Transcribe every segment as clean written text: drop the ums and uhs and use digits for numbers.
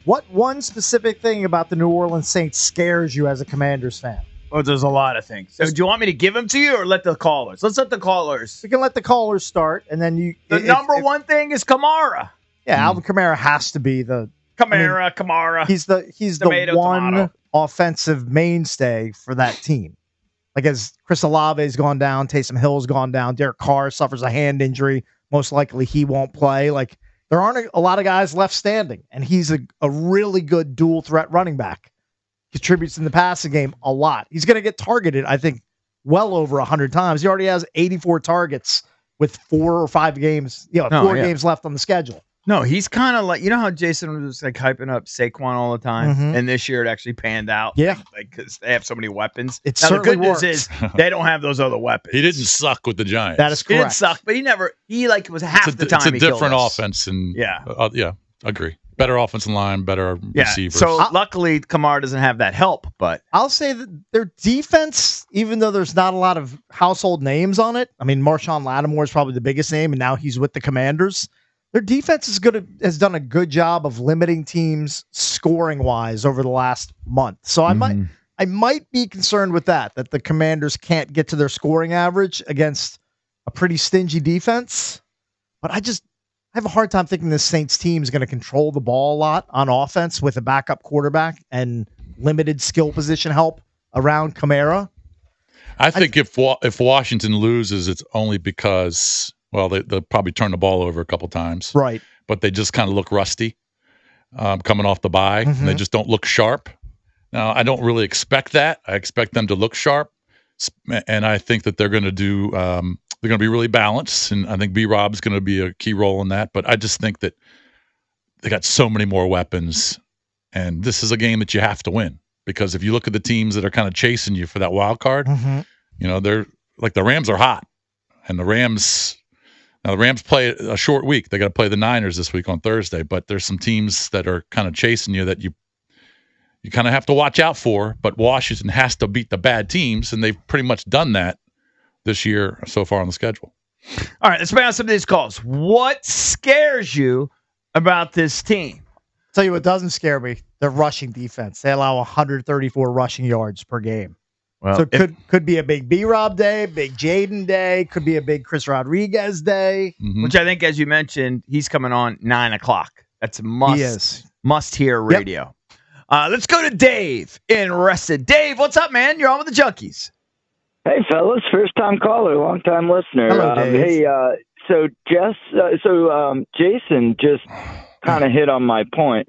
What one specific thing about the New Orleans Saints scares you as a Commanders fan? Oh, there's a lot of things. So do you want me to give them to you or let the callers? Let's let the callers. We can let the callers start, and then you. The number one thing is Kamara. Yeah, Alvin Kamara has to be the Kamara. He's the one offensive mainstay for that team. Like as Chris Olave's gone down, Taysom Hill's gone down, Derek Carr suffers a hand injury. Most likely he won't play. Like there aren't a lot of guys left standing, and he's a really good dual threat running back. Contributes in the passing game a lot. He's going to get targeted, I think, well over 100 times. He already has 84 targets with 4 or 5 games, games left on the schedule. No, he's kind of like, you know how Jason was like hyping up Saquon all the time, and this year it actually panned out. Yeah, because they have so many weapons. It certainly the good news is they don't have those other weapons. He didn't suck with the Giants. That is correct. He didn't suck, but he was half the time. It's a different offense, and agree. Better offensive line, better receivers. So luckily, Kamara doesn't have that help. But I'll say that their defense, even though there's not a lot of household names on it, I mean, Marshawn Lattimore is probably the biggest name, and now he's with the Commanders. Their defense has done a good job of limiting teams scoring wise over the last month. So I might be concerned with that the Commanders can't get to their scoring average against a pretty stingy defense. But I have a hard time thinking this Saints team is going to control the ball a lot on offense with a backup quarterback and limited skill position help around Kamara. I think if Washington loses, it's only because, well, they'll probably turn the ball over a couple times. Right. But they just kind of look rusty coming off the bye. They just don't look sharp. Now, I don't really expect that. I expect them to look sharp. And I think that they're going to do they're going to be really balanced, and I think B-Rob's going to be a key role in that. But I just think that they got so many more weapons, and this is a game that you have to win because if you look at the teams that are kind of chasing you for that wild card, they're like the Rams are hot, and the Rams play a short week. They got to play the Niners this week on Thursday, but there's some teams that are kind of chasing you that you kind of have to watch out for. But Washington has to beat the bad teams, and they've pretty much done that this year so far on the schedule. All right, let's bring out some of these calls. What scares you about this team? I'll tell you what doesn't scare me. Their rushing defense. They allow 134 rushing yards per game. Well, so it could be a big B-Rob day, big Jaden day, could be a big Chris Rodriguez day. Which I think, as you mentioned, he's coming on 9 o'clock. That's a must-hear radio. Yep. Let's go to Dave in Rested. Dave, what's up, man? You're on with the Junkies. Hey, fellas, first-time caller, long-time listener. Hello, Dave. Hey, Jason just kind of hit on my point.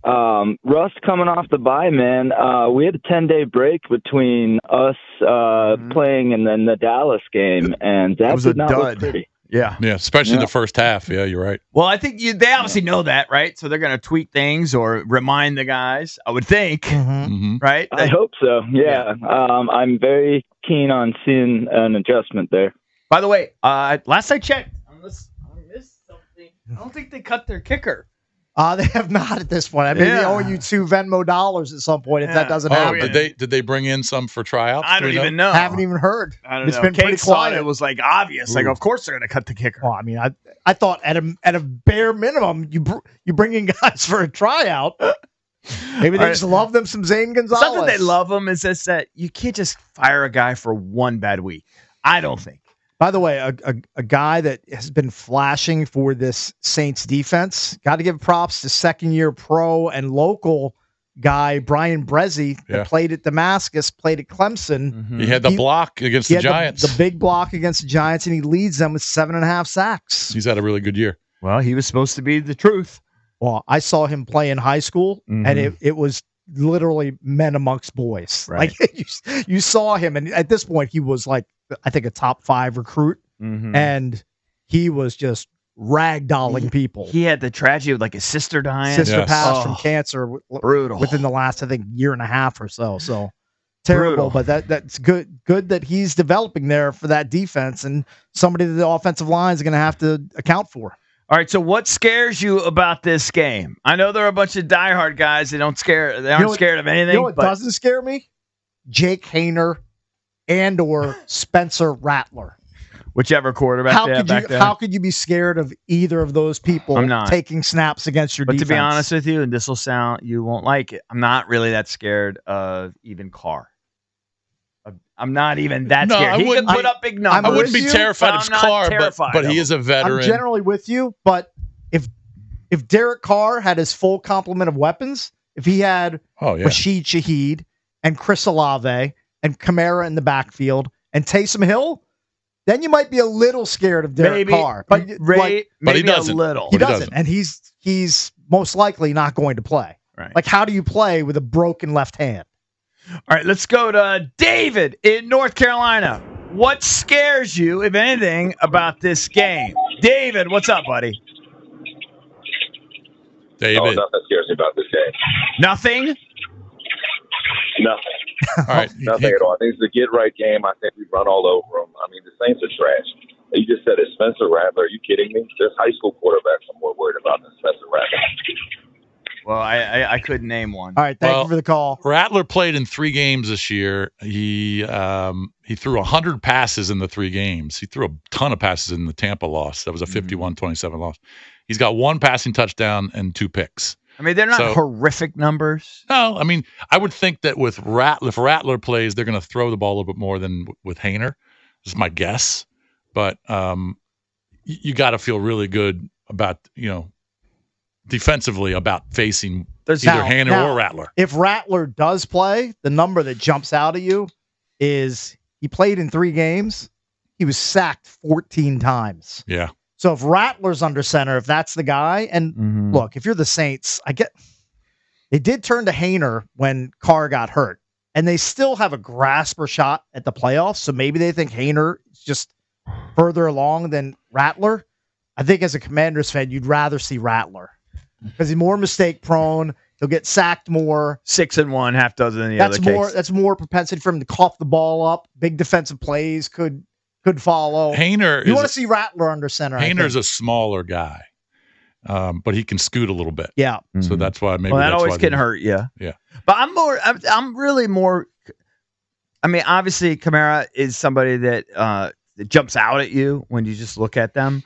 Russ coming off the bye, man. We had a 10-day break between us playing and then the Dallas game, and that did not look pretty. Yeah, especially in the first half. Yeah, you're right. Well, I think they obviously know that, right? So they're going to tweak things or remind the guys, I would think, right? I hope so, yeah. I'm very keen on seeing an adjustment there. By the way, last I checked, unless I missed something, I don't think they cut their kicker. They have not at this point. I mean, they owe you $2 Venmo dollars at some point if that doesn't happen. Did they bring in some for tryouts? I don't even know. Haven't even heard. I don't know. It's been pretty quiet. It was like obvious. Like, of course they're going to cut the kicker. Well, I mean, I thought at a bare minimum you bring in guys for a tryout. Maybe they just love them some Zane Gonzalez. Something they love them is just that you can't just fire a guy for one bad week. I don't think. By the way, a guy that has been flashing for this Saints defense, got to give props to second-year pro and local guy, Brian Brezzi, that played at Damascus, played at Clemson. He had the block against the Giants. The big block against the Giants, and he leads them with 7.5 sacks. He's had a really good year. Well, he was supposed to be the truth. Well, I saw him play in high school, and it was literally men amongst boys. Right. Like you saw him, and at this point, he was like, I think a top 5 recruit, and he was just ragdolling people. He had the tragedy of like his sister dying. Sister passed from cancer brutal within the last, I think, year and a half or so. So terrible, but that's good. Good that he's developing there for that defense and somebody that the offensive line is going to have to account for. All right, so what scares you about this game? I know there are a bunch of diehard guys that aren't scared of anything. You know what doesn't scare me? Jake Haener and or Spencer Rattler. Whichever quarterback. How could you be scared of either of those people taking snaps against your defense? But to be honest with you, and this will sound, you won't like it, I'm not really that scared of even Carr. I'm not even that scared. He can put up big numbers. I wouldn't be terrified of Carr, but he is a veteran. I'm generally with you, but if Derek Carr had his full complement of weapons, if he had Rashid Shaheed and Chris Olave and Kamara in the backfield and Taysom Hill, then you might be a little scared of Derek Carr. But he doesn't. A little. He doesn't. And he's most likely not going to play. Right. Like, how do you play with a broken left hand? All right, let's go to David in North Carolina. What scares you, if anything, about this game? David, what's up, buddy? David. Oh, nothing scares me about this game. Nothing? Nothing. All right. Nothing at all. I think it's a get-right game. I think we run all over them. I mean, the Saints are trash. You just said it, Spencer Rattler. Are you kidding me? There's high school quarterbacks I'm more worried about than Spencer Rattler. Well, I couldn't name one. All right, thank you for the call. Rattler played in 3 games this year. He threw 100 passes in the 3 games. He threw a ton of passes in the Tampa loss. That was a 51-27 loss. He's got 1 passing touchdown and 2 picks. I mean, they're not horrific numbers. No, I mean, I would think that with if Rattler plays, they're going to throw the ball a little bit more than with Haener. This is my guess. But you got to feel really good about, defensively about facing either Haener or Rattler. If Rattler does play, the number that jumps out at you is he played in 3 games. He was sacked 14 times. Yeah. So if Rattler's under center, if that's the guy, and look, if you're the Saints, they did turn to Haener when Carr got hurt, and they still have a grasp or shot at the playoffs. So maybe they think Haener is just further along than Rattler. I think as a Commanders fan, you'd rather see Rattler because he's more mistake prone. He'll get sacked more. 6-1, half dozen in the other case. That's more propensity for him to cough the ball up. Big defensive plays could follow. Haener, you want to see Rattler under center. Haener's a smaller guy, but he can scoot a little bit. Yeah, so that's why maybe that always can hurt you. Yeah, but I'm really more. I mean, obviously, Kamara is somebody that jumps out at you when you just look at them.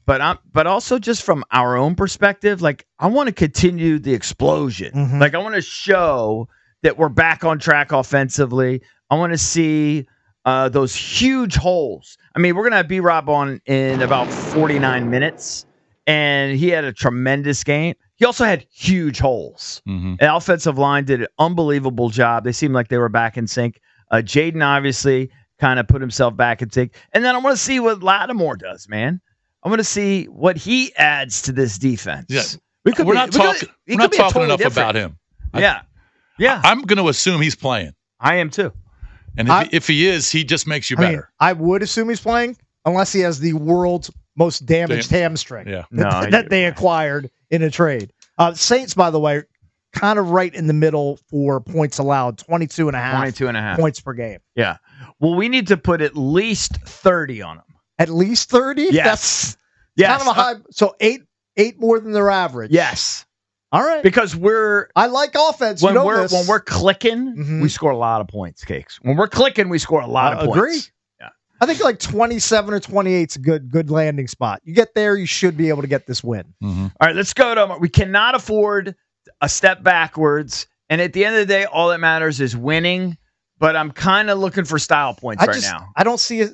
But also just from our own perspective, like I want to continue the explosion. Mm-hmm. Like I want to show that we're back on track offensively. I want to see those huge holes. I mean, we're going to have B-Rob on in about 49 minutes, and he had a tremendous game. He also had huge holes. Mm-hmm. The offensive line did an unbelievable job. They seemed like they were back in sync. Jaden obviously kind of put himself back in sync. And then I want to see what Lattimore does, man. I want to see what he adds to this defense. Yeah. We're not talking enough about him. Yeah. I'm going to assume he's playing. I am too. And if he is, he just makes you better. I would assume he's playing unless he has the world's most damaged hamstring that they acquired in a trade. Saints, by the way, kind of right in the middle for points allowed, 22.5 points per game. Yeah. Well, we need to put at least 30 on them. At least 30? Yes. Kind of a high. So eight more than their average. Yes. All right. Because I like offense. When we're clicking, we score a lot of points, Cakes. When we're clicking, we score a lot of points. Agree. Yeah. I think like 27 or 28 is a good landing spot. You get there, you should be able to get this win. Mm-hmm. All right, let's go to. We cannot afford a step backwards, and at the end of the day, all that matters is winning. But I'm kind of looking for style points now. I don't see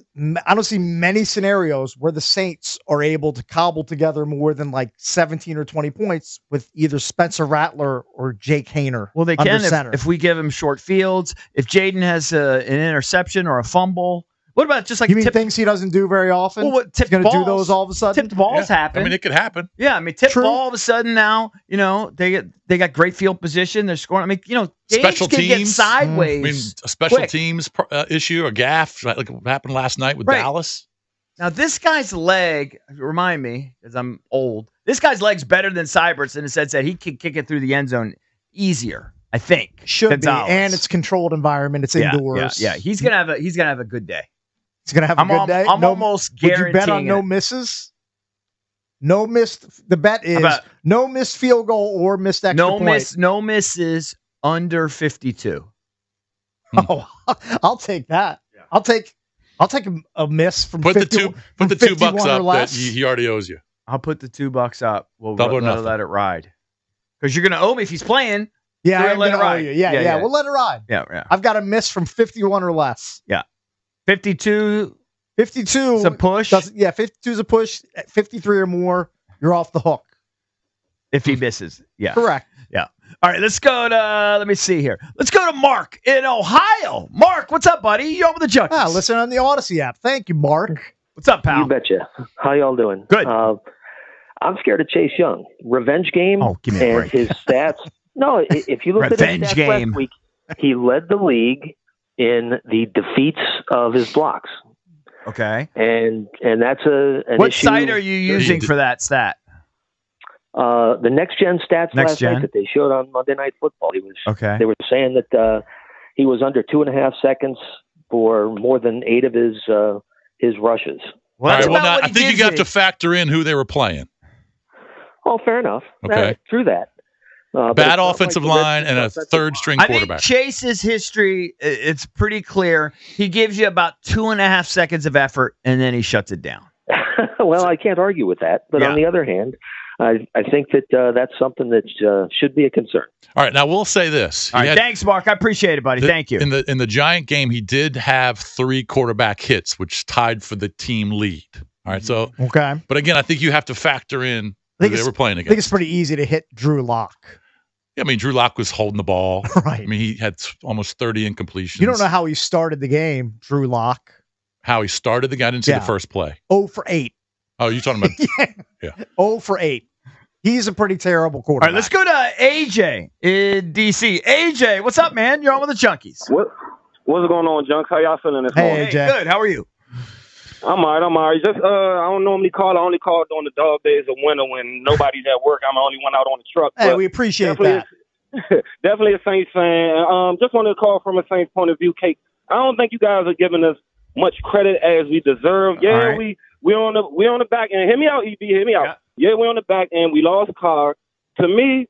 many scenarios where the Saints are able to cobble together more than like 17 or 20 points with either Spencer Rattler or Jake Haener. Well, they can if we give him short fields. If Jaden has an interception or a fumble. What about just like things he doesn't do very often? Well, he's going to do those all of a sudden? Tipped balls happen. I mean, it could happen. Yeah, I mean, tipped ball all of a sudden now, they got great field position. They're scoring. I mean, special teams get sideways. I mean, a special teams issue, a gaff, like what happened last night with Dallas. Now, this guy's leg, remind me, because I'm old, this guy's leg's better than Cybert's in the sense that he can kick it through the end zone easier, I think. Should be, and it's controlled environment. It's indoors. Yeah. He's gonna have a good day. He's going to have a good day. I'm almost guaranteeing. Would you bet on no misses? No missed. The bet is no missed field goal or missed extra point. No misses under 52. Oh, I'll take that. Yeah. I'll take a miss from Put 50, the from $2 51 or up less. that he already owes you. I'll put the $2 up. We'll Double or nothing. let it ride. Because you're going to owe me if he's playing. Yeah, We're I'm gonna let gonna it owe ride. you. Yeah. We'll let it ride. Yeah. I've got a miss from 51 or less. 52. 52 is a push. 52 is a push. At 53 or more, you're off the hook. If he misses. Yeah. Correct. Yeah. All right, let's go to, let me see here. Let's go to Mark in Ohio. Mark, what's up, buddy? You're on with the Junkies. Listen on the Odyssey app. Thank you, Mark. What's up, pal? You betcha. How y'all doing? Good. I'm scared of Chase Young. Revenge game give me a and break. his stats. No, if you look at his Revenge stats game. last week, he led the league in the defeats of his blocks. Okay. And that's an What issue. site are you using for that stat? The Next Gen stats Next last Gen? night that they showed on Monday Night Football. Okay. They were saying that he was under 2.5 seconds for more than 8 of his rushes. Well, that's All right, about what I he think you gives have to factor in who they were playing. Oh, fair enough. Okay. True that. But Bad it's not offensive like the line and a Redskins' third-string I think quarterback. Chase's history, it's pretty clear. He gives you about 2.5 seconds of effort, and then he shuts it down. Well, I can't argue with that. But on the other hand, I think that that's something that should be a concern. All right, now we'll say this. All right, thanks, Mark. I appreciate it, buddy. Thank you. In the Giant game, he did have 3 quarterback hits, which tied for the team lead. All right, so Okay. but again, I think you have to factor in who they were playing I think against. it's pretty easy to hit Drew Lock. I mean, Drew Lock was holding the ball. Right. I mean, he had almost 30 incompletions. You don't know how he started the game, Drew Lock. how he started the game. I didn't see the first play. 0 for 8. Oh, you're talking about yeah. 0 for 8. He's a pretty terrible quarterback. All right, let's go to AJ in DC. AJ, what's up, man? You're on with the Junkies. What's going on, Junks? How y'all feeling this morning? Hey, AJ. Good. How are you? I'm all right. Just I don't normally call. I only call during the dog days of winter when nobody's at work. I'm the only one out on the truck. Hey, but we appreciate definitely that. definitely a Saints fan. Just wanted to call from a Saints point of view. Kate, I don't think you guys are giving us much credit as we deserve. Yeah, right. we're on the back end. Hear me out, EB. Hear me out. Yeah, we're on the back end. We lost Carr. To me,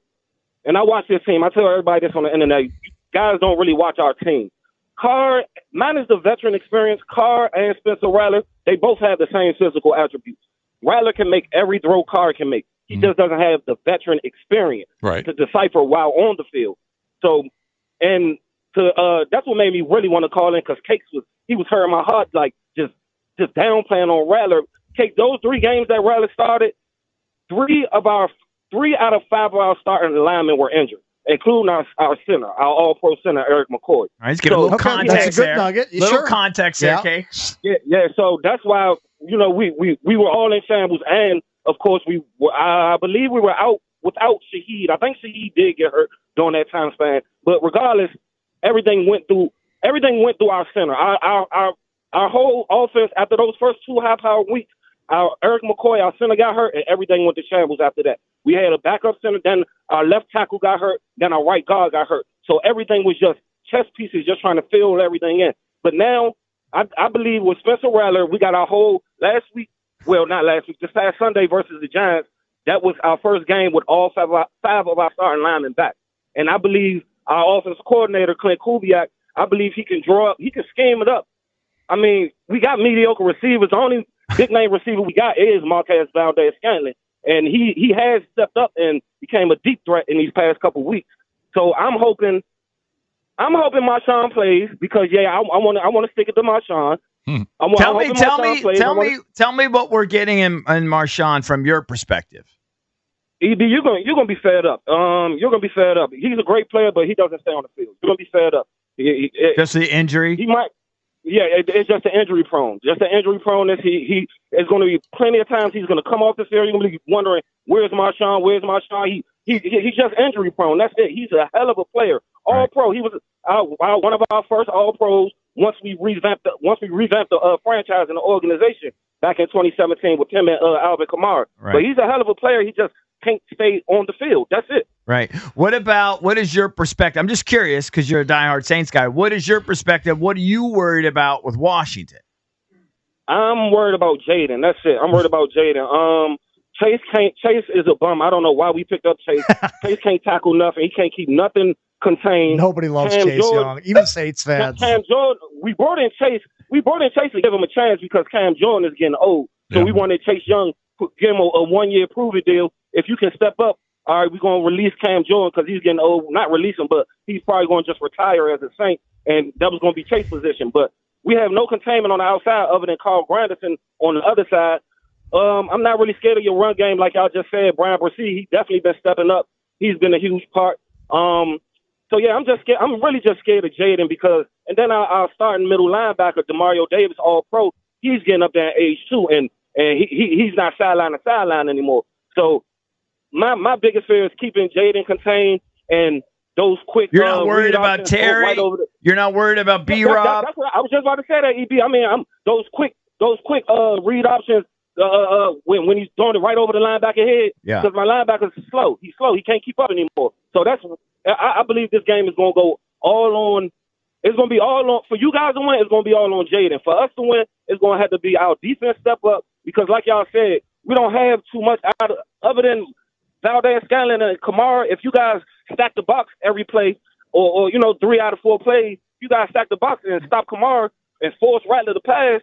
and I watch this team. I tell everybody this on the internet. You guys don't really watch our team. Carr, minus the veteran experience, Carr and Spencer Rattler, they both have the same physical attributes. Rattler can make every throw Carr can make. He just doesn't have the veteran experience to decipher while on the field. So, and that's what made me really want to call in because Cakes was hurting my heart, like just downplaying on Rattler. Cake, those 3 games that Rattler started, 3 out of 5 of our starting linemen were injured, including our center, our all-pro center, Eric McCoy. All right, let's get a little context that's a good there. nugget. Little context there, okay? Yeah. So that's why we were all in shambles, and of course I believe we were out without Shaheed. I think Shaheed did get hurt during that time span, but regardless, everything went through our center. Our whole offense after those first 2 high-powered weeks. Our Eric McCoy, our center, got hurt, and everything went to shambles after that. We had a backup center, then our left tackle got hurt, then our right guard got hurt. So everything was just chess pieces, just trying to fill everything in. But now, I believe with Spencer Rattler, we got our whole not last week, this past Sunday versus the Giants, that was our first game with all 5 of our starting linemen back. And I believe our offensive coordinator, Clint Kubiak, I believe he can scheme it up. I mean, we got mediocre receivers. The only big name receiver we got is Marquez Valdez-Scantling, and he has stepped up and became a deep threat in these past couple weeks. So I'm hoping Marshawn plays because I want to stick it to Marshawn. Tell me what we're getting in Marshawn from your perspective. EB, you're gonna be fed up. You're gonna be fed up. He's a great player, but he doesn't stay on the field. You're gonna be fed up. Just the injury. He might. Yeah, it's just the injury prone. Just the injury proneness. He is going to be plenty of times he's going to come off the field. You're going to be wondering, where's Marshawn? He's just injury prone. That's it. He's a hell of a player. All pro. He was one of our first all pros once we revamped the franchise and the organization back in 2017 with him and Alvin Kamara. Right. But he's a hell of a player. He just can't stay on the field. That's it. Right. What is your perspective? I'm just curious because you're a diehard Saints guy. What is your perspective? What are you worried about with Washington? I'm worried about Jaden. That's it. I'm worried about Jaden. Chase is a bum. I don't know why we picked up Chase. Chase can't tackle nothing. He can't keep nothing contained. Nobody loves Cam Chase Jordan, Young, even Saints fans. Cam Jordan, we brought in Chase to give him a chance because Cam Jordan is getting old. So we wanted Chase Young, give him a 1-year prove-it deal. If you can step up, all right, we're going to release Cam Jordan because he's getting old. Not release him, but he's probably going to just retire as a Saint, and that was going to be Chase's position. But we have no containment on the outside other than Carl Granderson on the other side. I'm not really scared of your run game, like y'all just said. Brian Brissett, he definitely been stepping up. He's been a huge part. So yeah, I'm just scared. I'm really just scared of Jaden because, and then our starting middle linebacker, Demario Davis, All Pro, he's getting up there in age too, and he's not sideline to sideline anymore. So my biggest fear is keeping Jaden contained and those quick. You're not worried about Terry. You're not worried about B-Rob. That's what I was just about to say. That EB. I mean, those quick read options. When he's throwing it right over the linebacker head, because my linebacker's slow. He's slow. He can't keep up anymore. So I believe this game is going to go all on. It's going to be all on for you guys to win. It's going to be all on Jaden. For us to win, it's going to have to be our defense step up because, like y'all said, we don't have too much other than Valdez, Scanlon, and Kamara. If you guys stack the box every play, or 3 out of 4 plays, you guys stack the box and stop Kamara and force Rattler to pass.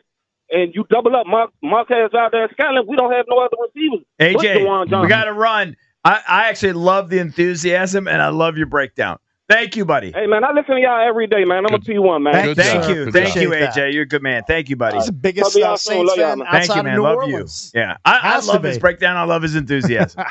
And you double up Marquez out there, Scanlon. We don't have no other receivers. AJ, we got to run. I actually love the enthusiasm, and I love your breakdown. Thank you, buddy. Hey, man, I listen to y'all every day, man. I'm a P1, man. Thank you, AJ. You're a good man. Thank you, buddy. He's the biggest Saints fan outside Thank you, man. of New Love Orleans. you. Yeah, I love his breakdown. I love his enthusiasm.